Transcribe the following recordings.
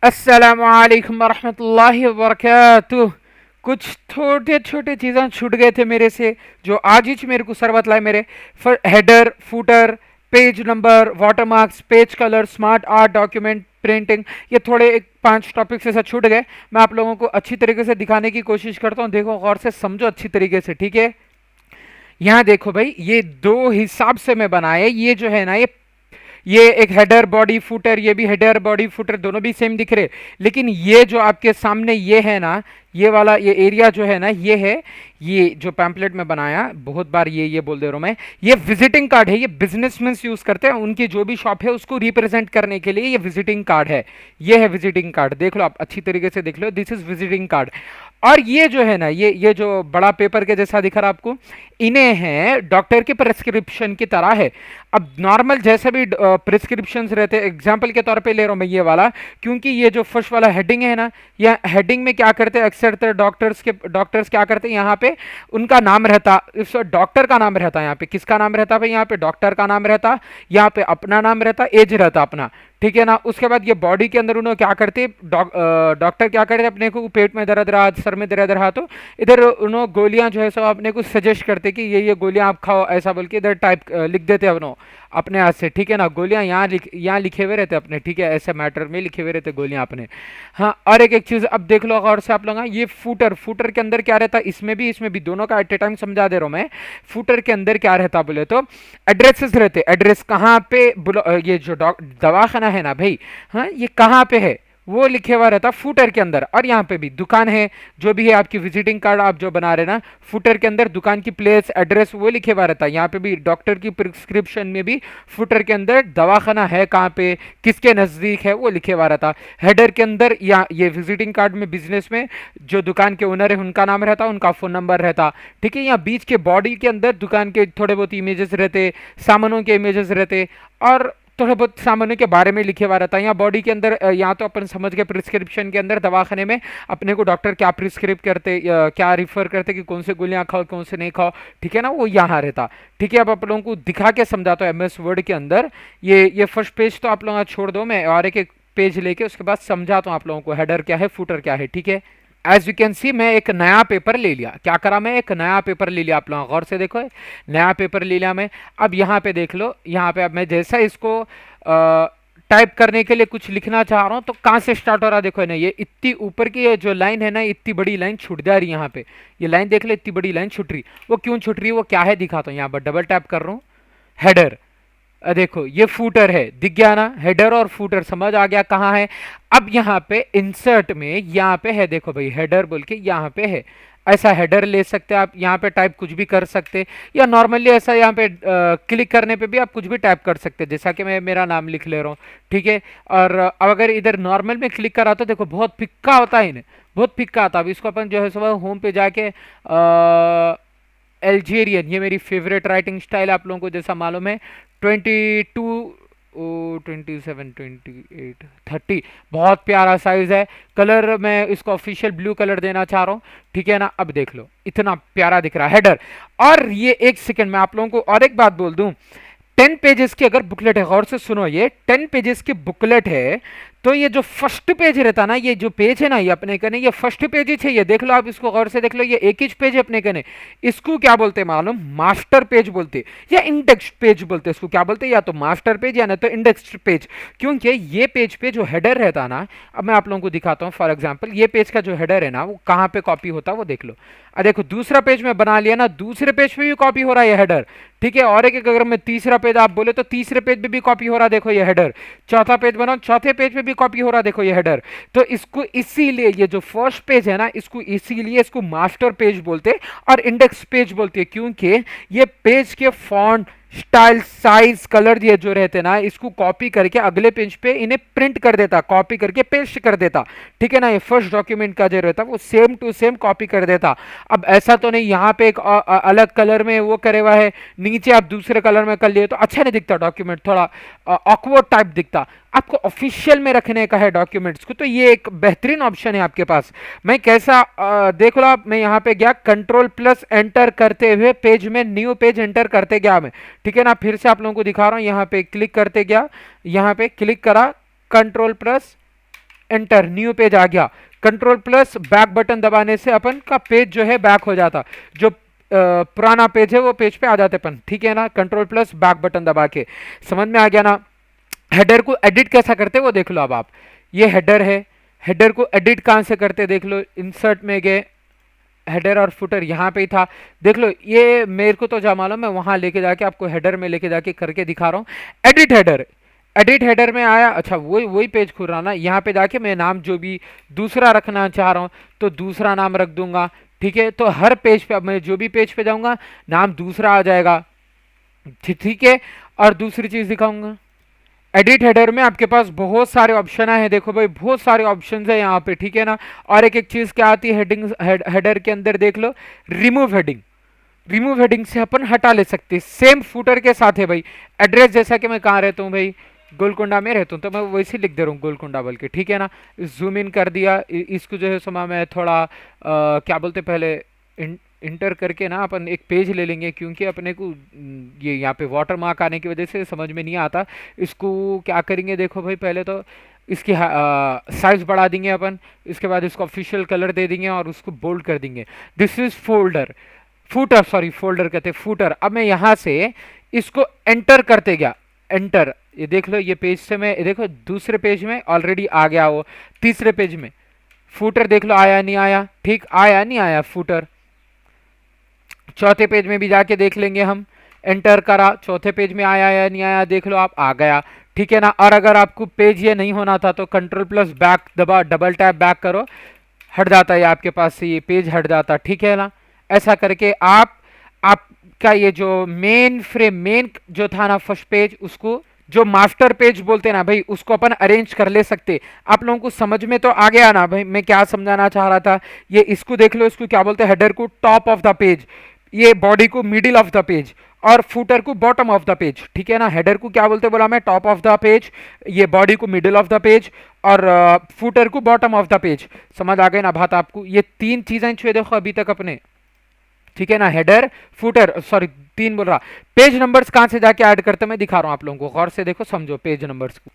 अस्सलामुअलैकुम वरहमतुल्लाहि वबरकातुह। कुछ छोटे छोटे चीज़ें छूट गए थे मेरे से, जो आज ही मेरे को सरबत लाए मेरे। Header, footer, page number, watermarks, page colour, smart art, document printing, ये थोड़े एक 5 टॉपिक्स ऐसा छूट गए। मैं आप लोगों को अच्छी तरीके से दिखाने की कोशिश करता हूँ। देखो, गौर से समझो अच्छी तरीके से, ठीक है। यहाँ देखो भाई, ये दो हिसाब से मैं बनाया। ये जो है ना, ये एक हेडर बॉडी फुटर, ये भी हेडर बॉडी फुटर, दोनों भी सेम दिख रहे। लेकिन ये जो आपके सामने ये है ना, ये वाला ये एरिया जो है ना, ये है, ये जो पैम्पलेट में बनाया, बहुत बार ये बोल दे रहा हूं मैं, ये विजिटिंग कार्ड है। ये बिजनेसमैन यूज करते हैं, उनकी जो भी शॉप है उसको रिप्रेजेंट करने के लिए ये विजिटिंग कार्ड है। ये है विजिटिंग कार्ड, देख लो आप अच्छी तरीके से देख लो, दिस इज विजिटिंग कार्ड। और ये जो है ना, ये जो बड़ा पेपर के जैसा दिख रहा आपको, इन्हें है डॉक्टर के प्रेस्क्रिप्शन की तरह है। अब नॉर्मल जैसे भी प्रिस्क्रिप्शन रहते हैं, एग्जाम्पल के तौर पे ले रहा हूं मैं ये वाला, क्योंकि ये जो फर्स्ट वाला हेडिंग है ना, या हेडिंग में क्या करते हैं अक्सर डॉक्टर्स क्या करते हैं, यहाँ पे उनका नाम रहता, इस डॉक्टर का नाम रहता, यहाँ पे किसका नाम रहता भाई, यहाँ पे डॉक्टर का नाम रहता, यहाँ पे अपना नाम रहता, एज रहता अपना, ठीक है ना। उसके बाद ये बॉडी के अंदर उन्होंने क्या करते, डॉक्टर क्या करते, अपने को पेट में दर्द रहा, सर में दर्द रहा, तो इधर उन्होंने गोलियां जो है सो अपने को सजेस्ट करते कि ये गोलियां आप खाओ, ऐसा बोल के इधर टाइप लिख देते हैं अपने हाथ से, ठीक है ना। गोलियां यहाँ लिखे हुए रहते अपने, ठीक है, ऐसे मैटर में लिखे हुए रहते गोलियां अपने। हाँ, और एक एक चीज अब देख लो और से आप लोग, ये फूटर के अंदर क्या रहता, इसमें भी दोनों का एट ए टाइम समझा दे रहा हूं मैं। फूटर के अंदर क्या रहता बोले तो एड्रेसेस रहते, एड्रेस कहाँ पे, ये जो दवाखाना है ना भाई, हाँ, ये कहाँ पे है वो लिखे हुआ रहता फुटर के अंदर। और यहाँ पे भी दुकान है, जो भी है आपकी विजिटिंग कार्ड आप जो बना रहे ना, फुटर के अंदर दुकान की प्लेस एड्रेस वो लिखे हुआ रहता है। यहाँ पे भी डॉक्टर की प्रिस्क्रिप्शन में भी फुटर के अंदर दवाखाना है कहाँ पे, किसके नज़दीक है, वो लिखे हुआ रहता। हेडर के अंदर या ये विजिटिंग कार्ड में बिजनेस में जो दुकान के ओनर है उनका नाम रहता, उनका फ़ोन नंबर रहता, ठीक है। यहाँ बीच के बॉडी के अंदर दुकान के थोड़े बहुत इमेजेस रहते, सामानों के इमेजेस रहते, और थोड़े बहुत सामानों के बारे में लिखे हुआ रहता है। यहाँ बॉडी के अंदर यहाँ तो अपन समझ गए प्रिस्क्रिप्शन के अंदर दवाखाने में अपने को डॉक्टर क्या प्रिस्क्रिप करते, क्या रिफर करते कि कौन से गोलियाँ खाओ कौन से नहीं खाओ, ठीक है ना, वो यहाँ रहता, ठीक है। अब आप लोगों को दिखा के समझाता हूँ MS वर्ड के अंदर। ये फर्स्ट पेज तो आप लोग छोड़ दो, मैं और एक एक पेज लेके उसके बाद समझाता हूँ आप लोगों को हेडर क्या है फुटर क्या है, ठीक है। एज यू कैन सी, मैं एक नया पेपर ले लिया, क्या करा, मैं एक नया पेपर ले लिया, आप लोग गौर से देखो, नया पेपर ले लिया मैं। अब यहाँ पे देख लो, यहाँ पे अब मैं जैसा इसको टाइप करने के लिए कुछ लिखना चाह रहा हूँ, तो कहाँ से स्टार्ट हो रहा है देखो ना, ये इतनी ऊपर की ये जो लाइन है ना, इतनी बड़ी लाइन छूट जा रही है यहाँ पे, ये लाइन देख लो, इतनी बड़ी लाइन छूट रही, वो क्यों छूट रही है, वो क्या है दिखाता हूँ। यहाँ पर डबल टैप कर रहा हूँ, हेडर, देखो ये फूटर है, दिख गया ना, हेडर और फूटर समझ आ गया कहाँ है। अब यहाँ पे इंसर्ट में यहाँ पे है, देखो भाई हेडर बोल के यहाँ पे है, ऐसा हेडर ले सकते हैं आप, यहाँ पे टाइप कुछ भी कर सकते, या नॉर्मली ऐसा यहाँ पे क्लिक करने पे भी आप कुछ भी टाइप कर सकते हैं, जैसा कि मैं मेरा नाम लिख ले रहा हूँ, ठीक है। और अब अगर इधर नॉर्मल में क्लिक करा तो देखो बहुत फिक्का होता है, इन्हें बहुत फिक्का आता है। अब इसको अपन जो है सब होम पे जाके एल्जेरियन, ये मेरी फेवरेट राइटिंग स्टाइल आप लोगों को जैसा मालूम है, 22 27 28 30, बहुत प्यारा साइज है। कलर मैं इसको ऑफिशियल ब्लू कलर देना चाह रहा हूँ, ठीक है ना। अब देख लो इतना प्यारा दिख रहा है हेडर। और ये एक सेकंड में आप लोगों को और एक बात बोल दूं, 10 पेजेस की अगर बुकलेट है, गौर से सुनो, ये 10 पेजेस की बुकलेट है, तो ये जो फर्स्ट पेज रहता ना, ये जो पेज है ना, ये अपने कने ये फर्स्ट पेज ही है, ये देख लो आप, इसको गौर से देख लो, ये एक ही पेज है अपने कने, इसको क्या बोलते हैं मालूम, मास्टर पेज बोलते या इंडेक्स पेज बोलते हैं, इसको क्या बोलते हैं, या तो मास्टर पेज या ना तो इंडेक्स पेज। क्योंकि ये पेज पे जो हेडर रहता ना, अब मैं आप लोगों को दिखाता हूँ, फॉर एग्जाम्पल ये पेज का जो हेडर है ना, वो कहाँ पे कॉपी होता है वो देख लो। देखो दूसरा पेज में बना लिया ना, दूसरे पेज पे भी कॉपी हो रहा है ये हेडर, ठीक है। और एक अगर मैं तीसरा पेज आप बोले तो तीसरे पेज पे भी कॉपी हो रहा है, देखो ये हेडर। चौथा पेज बनाओ, चौथे पेज पे भी कॉपी हो रहा है, देखो ये हेडर। तो इसको इसीलिए ये जो फर्स्ट पेज है ना, इसको इसीलिए इसको मास्टर पेज बोलते और इंडेक्स पेज बोलते हैं, क्योंकि ये पेज के फॉन्ट स्टाइल साइज कलर ये जो रहते ना, इसको कॉपी करके अगले पेज पे इन्हें प्रिंट कर देता, कॉपी करके पेस्ट कर देता, ठीक है ना। ये फर्स्ट डॉक्यूमेंट का जो रहता वो सेम टू सेम कॉपी कर देता। अब ऐसा तो नहीं यहाँ पे एक अलग कलर में वो करे हुआ है, नीचे आप दूसरे कलर में कर लिए तो अच्छा नहीं दिखता डॉक्यूमेंट, थोड़ा ऑकवर्ड टाइप दिखता। आपको ऑफिशियल में रखने का है डॉक्यूमेंट्स को, तो ये एक बेहतरीन ऑप्शन है आपके पास। मैं कैसा देख लो आप, मैं यहाँ पे गया कंट्रोल+ एंटर करते हुए पेज में न्यू पेज एंटर करते गया मैं, ठीक है ना। फिर से आप लोगों को दिखा रहा हूँ, यहाँ पे क्लिक करते गया, यहाँ पे क्लिक करा, कंट्रोल+ एंटर, न्यू पेज आ गया। कंट्रोल प्लस बैक बटन दबाने से अपन का पेज जो है बैक हो जाता, जो पुराना पेज है वो पेज पे आ जाते अपन, ठीक है ना, कंट्रोल प्लस बैक बटन दबा के। समझ में आ गया ना। हेडर को एडिट कैसा करते वो देख लो। अब आप, ये हेडर है, हेडर को एडिट कहाँ से करते देख लो, इंसर्ट में गए, हेडर और फुटर यहाँ पे ही था, देख लो। ये मेरे को तो जा मालूम, मैं वहां लेके जाके आपको हेडर में लेके जाके करके दिखा रहा हूँ। एडिट हेडर, एडिट हेडर में आया, अच्छा वही वही पेज खुल रहा ना, यहाँ पे जाके मैं नाम जो भी दूसरा रखना चाह रहा हूँ तो दूसरा नाम रख दूंगा, ठीक है। तो हर पेज पे, अब मैं जो भी पेज पे जाऊंगा नाम दूसरा आ जाएगा, ठीक है। और दूसरी चीज दिखाऊंगा, एडिट हेडर में आपके पास बहुत सारे ऑप्शन है, देखो भाई बहुत सारे ऑप्शन है यहाँ पे, ठीक है ना। और एक एक चीज क्या आती है हेडिंग, हेडर के अंदर देख लो, रिमूव हेडिंग। रिमूव हेडिंग से अपन हटा ले सकते हैं, सेम फूटर के साथ है भाई। एड्रेस जैसा कि मैं कहाँ रहता हूँ भाई, गोलकुंडा में रहता हूँ, तो मैं वैसे लिख दे रहा हूँ गोलकुंडा बोल के, ठीक है ना। जूम इन कर दिया, इसको जो है समा मैं थोड़ा क्या बोलते पहले इंटर करके ना अपन एक पेज ले लेंगे, क्योंकि अपने को ये यहाँ पे वाटर मार्क आने की वजह से समझ में नहीं आता। इसको क्या करेंगे देखो भाई, पहले तो इसकी साइज बढ़ा देंगे अपन, इसके बाद इसको ऑफिशियल कलर दे देंगे और उसको बोल्ड कर देंगे। This is folder, footer, sorry folder कहते हैं फूटर। अब मैं यहाँ से इसको एंटर करते गया, एंटर, ये देख लो, ये पेज से मैं देखो दूसरे पेज में ऑलरेडी आ गया वो, तीसरे पेज में फूटर देख लो आया नहीं आया, ठीक, आया नहीं आया फूटर। चौथे पेज में भी जाके देख लेंगे हम, एंटर करा, चौथे पेज में आया या नहीं आया देख लो आप, आ गया, ठीक है ना। और अगर आपको पेज ये नहीं होना था तो कंट्रोल प्लस बैक दबा, डबल टैप बैक करो, हट जाता है आपके पास से, ये पेज हट जाता, ठीक है ना। ऐसा करके आपका ये जो मेन फ्रेम, मेन जो था ना फर्स्ट पेज, उसको जो मास्टर पेज बोलते हैं ना भाई, उसको अपन अरेंज कर ले सकते। आप लोगों को समझ में तो आ गया ना भाई मैं क्या समझाना चाह रहा था। ये इसको देख लो, इसको क्या बोलते हैं, हेडर को टॉप ऑफ द पेज, ये बॉडी को मिडिल ऑफ द पेज, और फुटर को बॉटम ऑफ द पेज, ठीक है ना। हेडर को क्या बोलते बोला मैं, टॉप ऑफ द पेज, ये बॉडी को मिडिल ऑफ द पेज, और फुटर को बॉटम ऑफ द पेज। समझ आ गई ना बात आपको। ये तीन चीजें छुए देखो अभी तक अपने, ठीक है ना, हेडर फुटर, सॉरी तीन बोल रहा। पेज नंबर्स कहां से जाके ऐड करते मैं दिखा रहा हूं आप लोगों को, गौर से देखो समझो पेज नंबर्स को।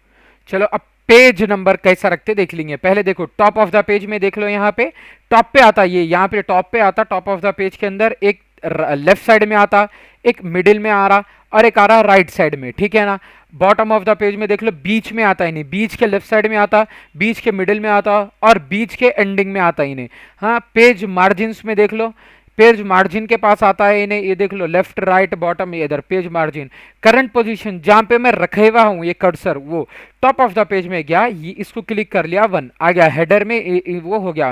चलो अब पेज नंबर कैसा रखते देख लेंगे। पहले देखो टॉप ऑफ द पेज में देख लो, यहाँ पे टॉप पे आता, ये यहाँ पे टॉप पे आता, टॉप ऑफ द पेज के अंदर एक लेफ्ट साइड में आता, एक मिडिल में आ रहा, और एक आ रहा राइट साइड में, ठीक है ना। बॉटम ऑफ द पेज में देख लो बीच में आता ही नहीं, बीच के लेफ्ट साइड में आता, बीच के मिडिल में आता, और बीच के एंडिंग में आता ही नहीं। हाँ, पेज मार्जिन में देख लो, पेज मार्जिन के पास आता है इन्हें, ये देख लो लेफ्ट राइट बॉटम, ये इधर पेज मार्जिन। करंट पोजीशन जहां पे मैं रखे हुआ हूं ये कर्सर, वो टॉप ऑफ द पेज में गया, ये इसको क्लिक कर लिया, वन आ गया हेडर में, वो हो गया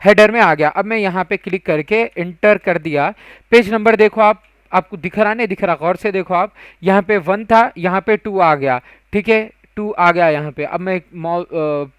हेडर में आ गया। अब मैं यहाँ पे क्लिक करके इंटर कर दिया, पेज नंबर देखो आप, आपको दिख रहा नहीं दिख रहा, गौर से देखो आप, यहाँ पे वन था, यहाँ पे टू आ गया, ठीक है, टू आ गया यहाँ पे। अब मैं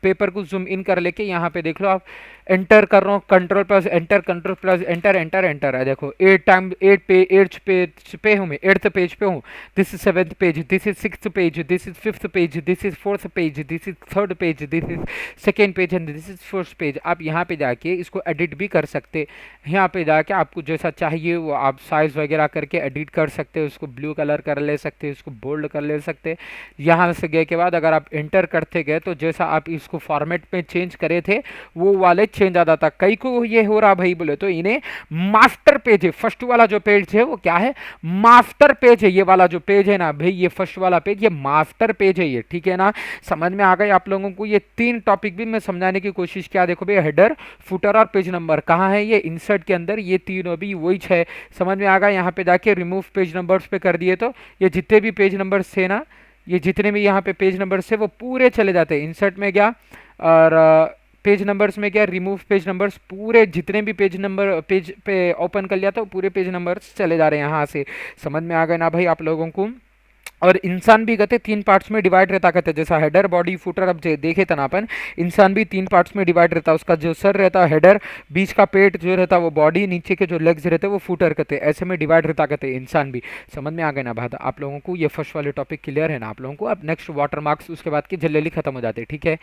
पेपर को जूम इन कर लेके यहाँ पे देख लो आप, एंटर कर रहा हूँ, control plus enter, control plus enter, enter enter है, देखो 8 टाइम 8 पेज पे हूँ मैं, 8th पेज पे हूँ। This is 7th page, this is 6th page, this is 5th page, this is 4th page, this is 3rd page, this is 2nd page, and this is 1st page. आप यहाँ पे जाके इसको edit भी कर सकते, यहाँ पे जाके आपको जैसा चाहिए वो आप साइज वगैरह करके एडिट कर सकते हो, उसको ब्लू कलर कर ले सकते, उसको बोल्ड कर ले सकते। यहाँ से गए के बाद अगर आप एंटर करते गए तो जैसा आप इसको फॉर्मेट में चेंज करे थे वो वाले चेंज आ जाता। कई को ये हो रहा भाई बोले तो इन्हें मास्टर पेज है, फर्स्ट वाला जो पेज है वो क्या है, मास्टर पेज है। ये वाला जो पेज है ना भाई, ये फर्स्ट वाला पेज, ये मास्टर पेज है ये, ठीक है ना। समझ में आ गए आप लोगों को। ये तीन टॉपिक भी मैं समझाने की कोशिश किया। देखो भाई हेडर, फुटर और पेज नंबर कहाँ है, ये इंसर्ट के अंदर, ये तीनों भी वही है। समझ में आ गया। यहाँ पे जाके रिमूव पेज नंबर्स पे कर दिए तो ये जितने भी पेज नंबर्स थे ना, ये जितने भी यहाँ पे पेज नंबर्स थे वो पूरे चले जाते हैं। इंसर्ट में गया और पेज नंबर्स में गया, रिमूव पेज नंबर्स, पूरे जितने भी पेज नंबर पेज पे ओपन कर लिया था पूरे पेज नंबर्स चले जा रहे हैं यहाँ से। समझ में आ गए ना भाई आप लोगों को। और इंसान भी कहते तीन पार्ट्स में डिवाइड रहता, कहते जैसा हेडर बॉडी फुटर, अब देखे था ना अपन, इंसान भी तीन पार्ट्स में डिवाइड रहता। उसका जो सर रहता है हेडर, बीच का पेट जो रहता वो बॉडी, नीचे के जो लेग्स रहते वो फुटर कहते, ऐसे में डिवाइड रहता कहते इंसान भी। समझ में आ गए ना बात आप लोगों को। ये फर्स्ट वाले टॉपिक क्लियर है ना आप लोगों को। अब नेक्स्ट वाटर मार्क्स, उसके बाद की जल्दी खत्म हो जाते, ठीक है।